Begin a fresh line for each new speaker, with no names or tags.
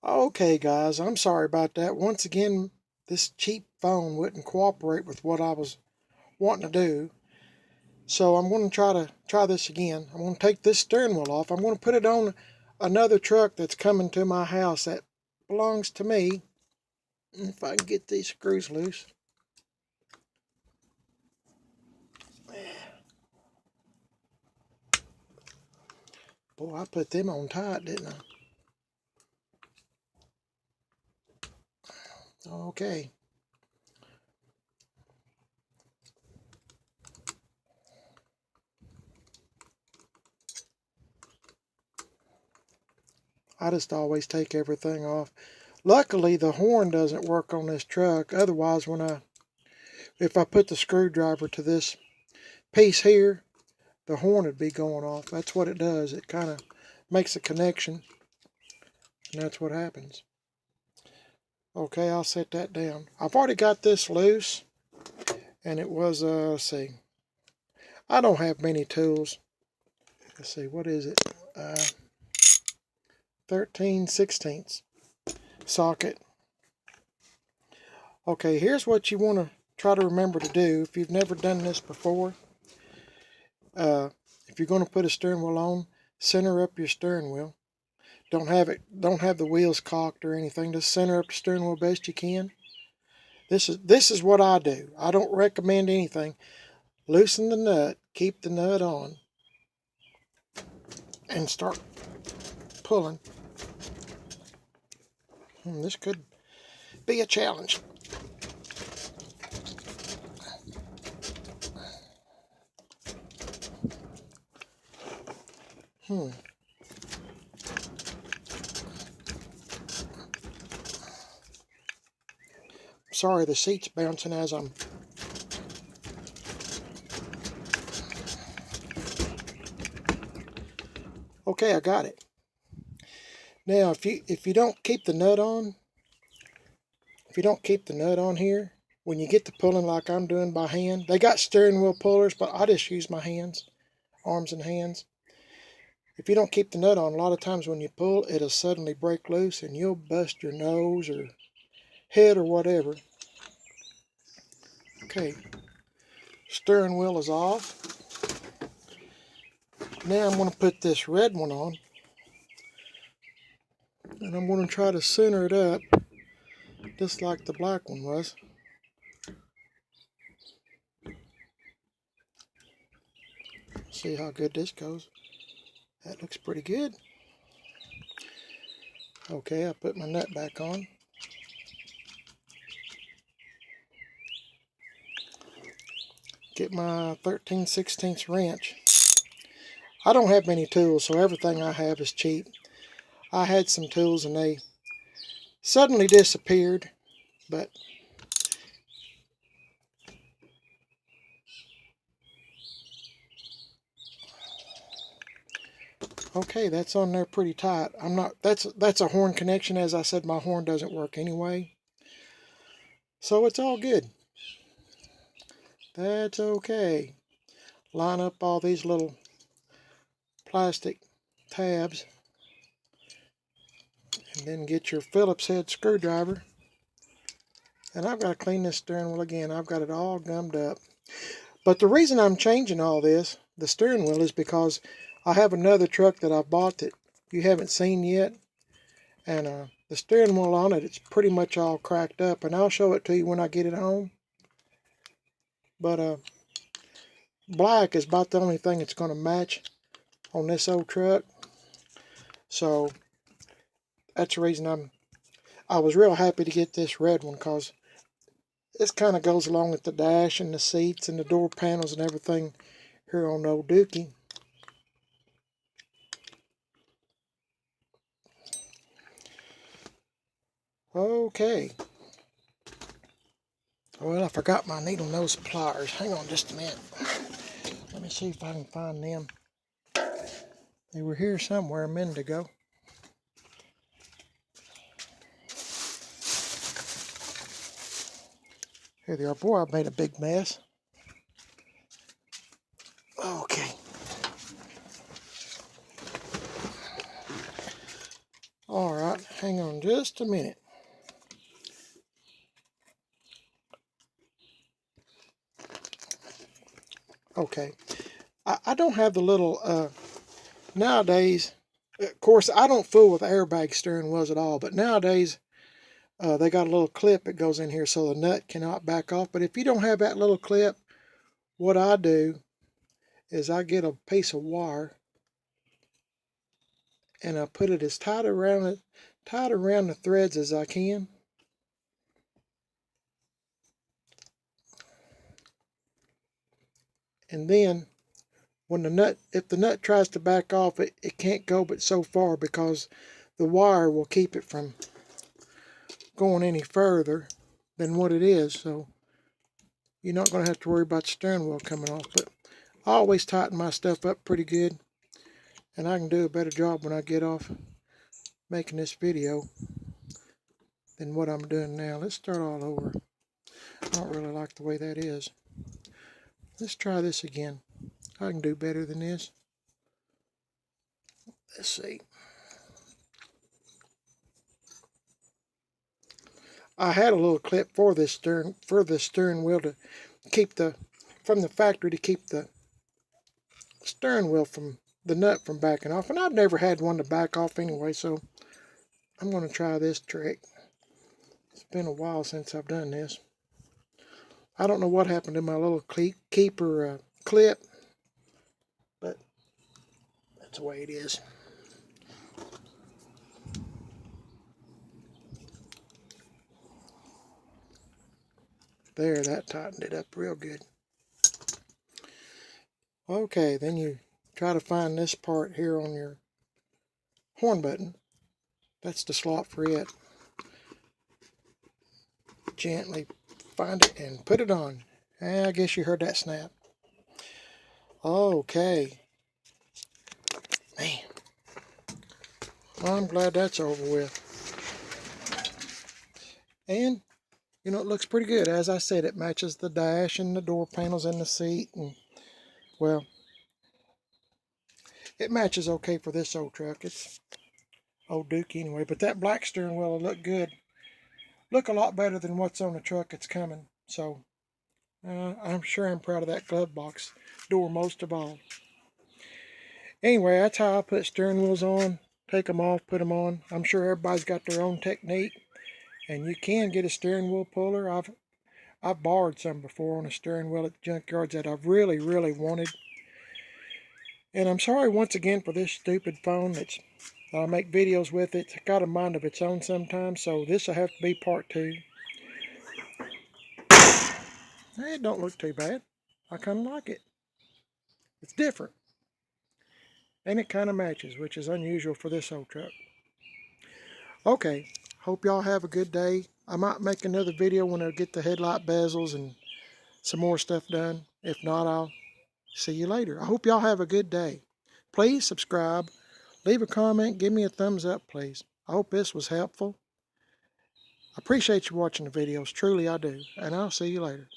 Okay, guys, I'm sorry about that. Once again, this cheap phone wouldn't cooperate with what I was wanting to do. So I'm going to try this again. I'm going to take this steering wheel off. I'm going to put it on another truck that's coming to my house that belongs to me. If I can get these screws loose. Boy, I put them on tight, didn't I? Okay. I just always take everything off. Luckily, the horn doesn't work on this truck. Otherwise, if I put the screwdriver to this piece here, the horn would be going off. That's what it does. It kind of makes a connection, and that's what happens. Okay, I'll set that down. I've already got this loose, and it was, let's see. I don't have many tools. Let's see, what is it? 13/16 socket. Okay, here's what you want to try to remember to do if you've never done this before. If you're going to put a steering wheel on, center up your steering wheel. Don't have the wheels cocked or anything. Just center up the steering wheel best you can. This is what I do. I don't recommend anything. Loosen the nut, keep the nut on, and start pulling. This could be a challenge. Sorry, the seat's bouncing as I'm... Okay, I got it. Now, if you don't keep the nut on, here, when you get to pulling like I'm doing by hand, they got steering wheel pullers, but I just use my hands, arms and hands. If you don't keep the nut on, a lot of times when you pull, it'll suddenly break loose and you'll bust your nose or head or whatever. Okay, steering wheel is off. Now I'm going to put this red one on, and I'm going to try to center it up just like the black one was. See how good this goes. That looks pretty good. Okay, I put my nut back on. Get my 13/16 wrench. I don't have many tools, so everything I have is cheap. I had some tools and they suddenly disappeared, but okay, that's on there pretty tight. That's a horn connection. As I said, my horn doesn't work anyway. So it's all good. That's okay. Line up all these little plastic tabs and then get your Phillips head screwdriver. And I've got to clean this steering wheel again. I've got it all gummed up. But the reason I'm changing all this, the steering wheel, is because I have another truck that I bought that you haven't seen yet. And the steering wheel on it, it's pretty much all cracked up. And I'll show it to you when I get it home. But black is about the only thing that's going to match on this old truck. So that's the reason I was real happy to get this red one, because this kind of goes along with the dash and the seats and the door panels and everything here on the Old Dookie. Okay. Well, I forgot my needle nose pliers. Hang on just a minute. Let me see if I can find them. They were here somewhere a minute ago. Here they are. Boy, I've made a big mess. Okay. All Alright, hang on just a minute. Okay. I don't have the little, nowadays, of course, I don't fool with airbag steering wheels at all, but nowadays, they got a little clip that goes in here so the nut cannot back off. But if you don't have that little clip, what I do is I get a piece of wire and I put it as tight around the threads as I can. And then if the nut tries to back off, it can't go but so far because the wire will keep it from going any further than what it is. So you're not going to have to worry about the steering wheel coming off. But I always tighten my stuff up pretty good, and I can do a better job when I get off making this video than what I'm doing now. Let's start all over. I don't really like the way that is. Let's try this again. I can do better than this. Let's see. I had a little clip for this steering wheel to keep from the factory to keep the steering wheel from the nut from backing off, and I've never had one to back off anyway, so I'm going to try this trick. It's been a while since I've done this. I don't know what happened to my little keeper clip, but that's the way it is. There, that tightened it up real good. Okay, then you try to find this part here on your horn button. That's the slot for it. Gently find it and put it on. I guess you heard that snap. Okay. Man. Well, I'm glad that's over with. And, you know, it looks pretty good. As I said, it matches the dash and the door panels and the seat. And, well, it matches okay for this old truck. It's Old Dookie anyway. But that black steering wheel will look good. Look a lot better than what's on the truck that's coming. So, I'm sure I'm proud of that glove box door most of all. Anyway, that's how I put steering wheels on. Take them off, put them on. I'm sure everybody's got their own technique. And you can get a steering wheel puller. I've borrowed some before on a steering wheel at the junkyards that I've really, really wanted. And I'm sorry once again for this stupid phone that I make videos with. It's got a mind of its own sometimes, so this will have to be part 2. It don't look too bad. I kind of like it. It's different. And it kind of matches, which is unusual for this old truck. Okay, hope y'all have a good day. I might make another video when I get the headlight bezels and some more stuff done. If not, I'll see you later. I hope y'all have a good day. Please subscribe, leave a comment, give me a thumbs up, please. I hope this was helpful. I appreciate you watching the videos. Truly, I do. And I'll see you later.